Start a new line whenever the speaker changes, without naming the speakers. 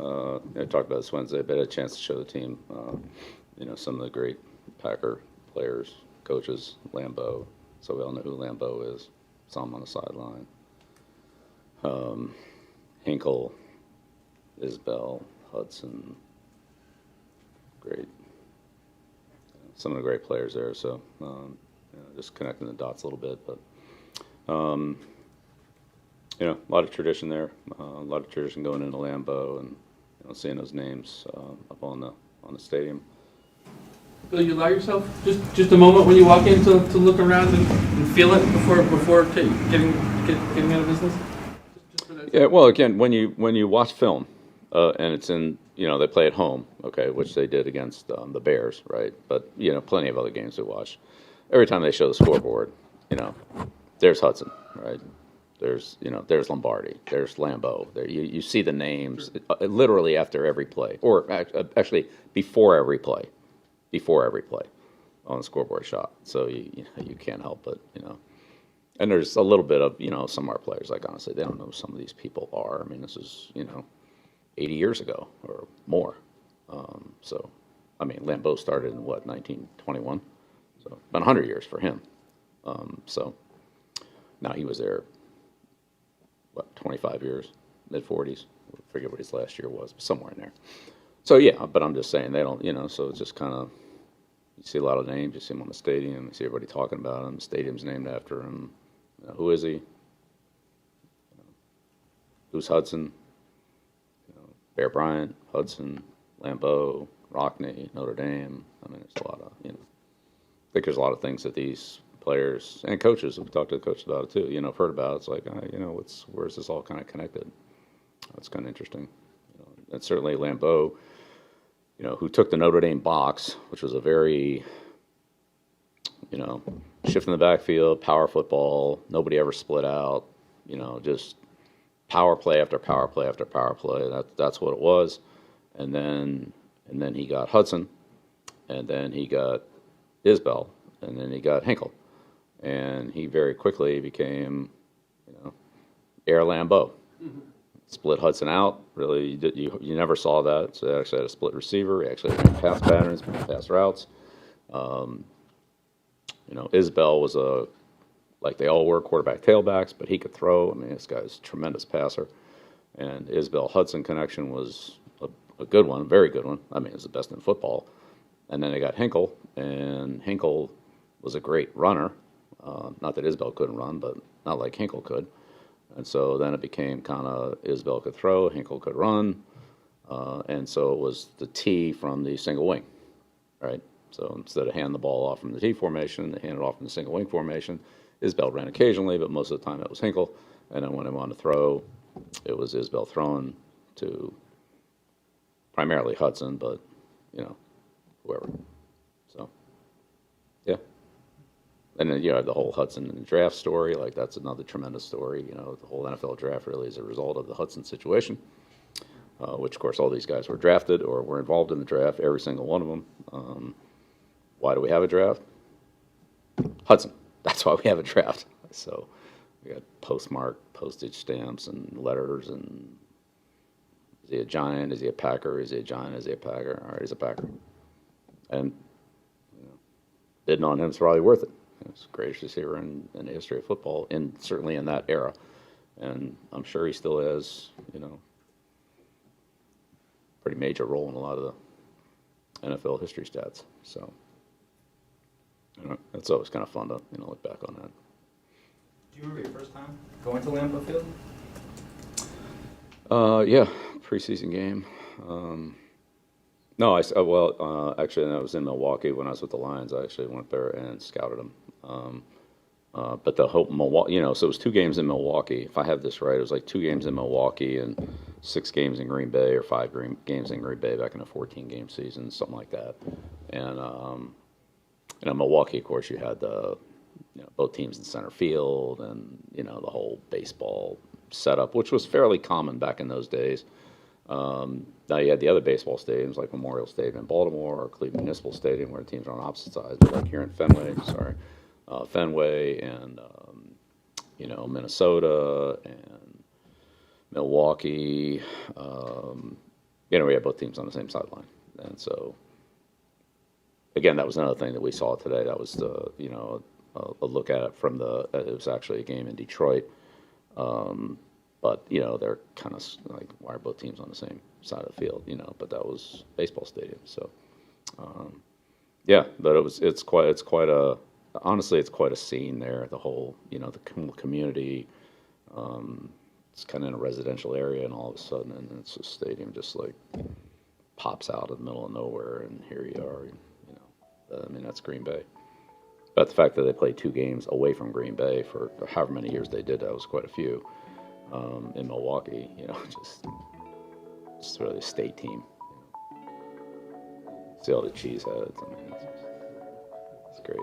I talked about this Wednesday, but I had a chance to show the team, some of the great Packer players, coaches, Lambeau. So we all know who Lambeau is. Saw him on the sideline. Hinkle, Isbell, Hutson, great. Some of the great players there. So just connecting the dots a little bit, but a lot of tradition there. A lot of tradition going into Lambeau and seeing those names up on the stadium.
Will you allow yourself just a moment when you walk in to look around and feel it before getting out of business? Just for that.
Yeah, well, again, when you watch film, and it's in they play at home, okay, which they did against the Bears, right? But plenty of other games we watch. Every time they show the scoreboard, there's Hutson, right? There's Lombardi, there's Lambeau. There you see the names literally after every play, or actually before every play on the scoreboard shot. So you can't help but and there's a little bit of some of our players, like, honestly, they don't know who some of these people are. I mean, this is 80 years ago or more. So I mean, Lambeau started in 1921, so about 100 years for him. So now he was there 25 years, mid 40s. I forget what his last year was, but somewhere in there. So yeah, but I'm just saying they don't, so it's just kind of, you see a lot of names, you see him on the stadium, you see everybody talking about him, the stadium's named after him. Who is he? Who's Hutson? Bear Bryant, Hudson, Lambeau, Rockney, Notre Dame. I mean, there's a lot of, I think there's a lot of things that these players and coaches, we've talked to the coaches about it too, have heard about. It's like, where's this all kind of connected? It's kind of interesting. And certainly Lambeau, who took the Notre Dame box, which was a very, shift in the backfield, power football, nobody ever split out, just power play after power play after power play. That's what it was. And then he got Hutson, and then he got Isbell, and then he got Hinkle. And he very quickly became, Air Lambeau. Mm-hmm. Split Hutson out. Really, you never saw that. So they actually had a split receiver. He actually ran pass patterns, pass routes. Isbell was like they all were, quarterback tailbacks, but he could throw. I mean, this guy's a tremendous passer. And Isbell-Hutson connection was a good one, a very good one. I mean, it's the best in football. And then they got Hinkle, and Hinkle was a great runner. Not that Isbell couldn't run, but not like Hinkle could. And so then it became kind of Isbell could throw, Hinkle could run, and so it was the T from the single wing, right? So instead of handing the ball off from the T formation, they handed it off from the single wing formation. Isbell ran occasionally, but most of the time it was Hinkle. And then when they wanted to throw, it was Isbell throwing to primarily Hutson, but whoever. So yeah. And then you have the whole Hutson and the draft story. Like, that's another tremendous story. The whole NFL draft really is a result of the Hutson situation, which, of course, all these guys were drafted or were involved in the draft, every single one of them. Why do we have a draft? Hutson. That's why we have a draft. So we got postage stamps, and letters, and is he a Giant? Is he a Packer? Is he a Giant? Is he a Packer? All right, he's a Packer. And bidding on him is probably worth it. It's the greatest receiver in the history of football, and certainly in that era. And I'm sure he still has, pretty major role in a lot of the NFL history stats. So, it's always kind of fun to, look back on that.
Do you remember your first time going to Lambeau Field?
Yeah, preseason game. No, actually, I was in Milwaukee when I was with the Lions. I actually went there and scouted them. But the whole Milwaukee, so it was 2 games in Milwaukee. If I have this right, it was like 2 games in Milwaukee and 6 games in Green Bay, or 5 games in Green Bay back in a 14-game season, something like that. And in Milwaukee, of course, you had the both teams in center field, and the whole baseball setup, which was fairly common back in those days. Now you had the other baseball stadiums like Memorial Stadium in Baltimore, or Cleveland Municipal Stadium, where the teams are on opposite sides. But like here in Fenway, and Minnesota and Milwaukee, we had both teams on the same sideline, and so again, that was another thing that we saw today. That was a look at it from it was actually a game in Detroit, but they're kind of like, why are both teams on the same side of the field? But that was baseball stadium, so yeah. But it's quite a honestly, it's quite a scene there. The whole the community. It's kind of in a residential area, and all of a sudden, and it's a stadium just like pops out in the middle of nowhere, and here you are. I mean, that's Green Bay. But the fact that they played 2 games away from Green Bay for however many years they did, that was quite a few, in Milwaukee, just really a state team. See all the cheeseheads. I mean, it's great.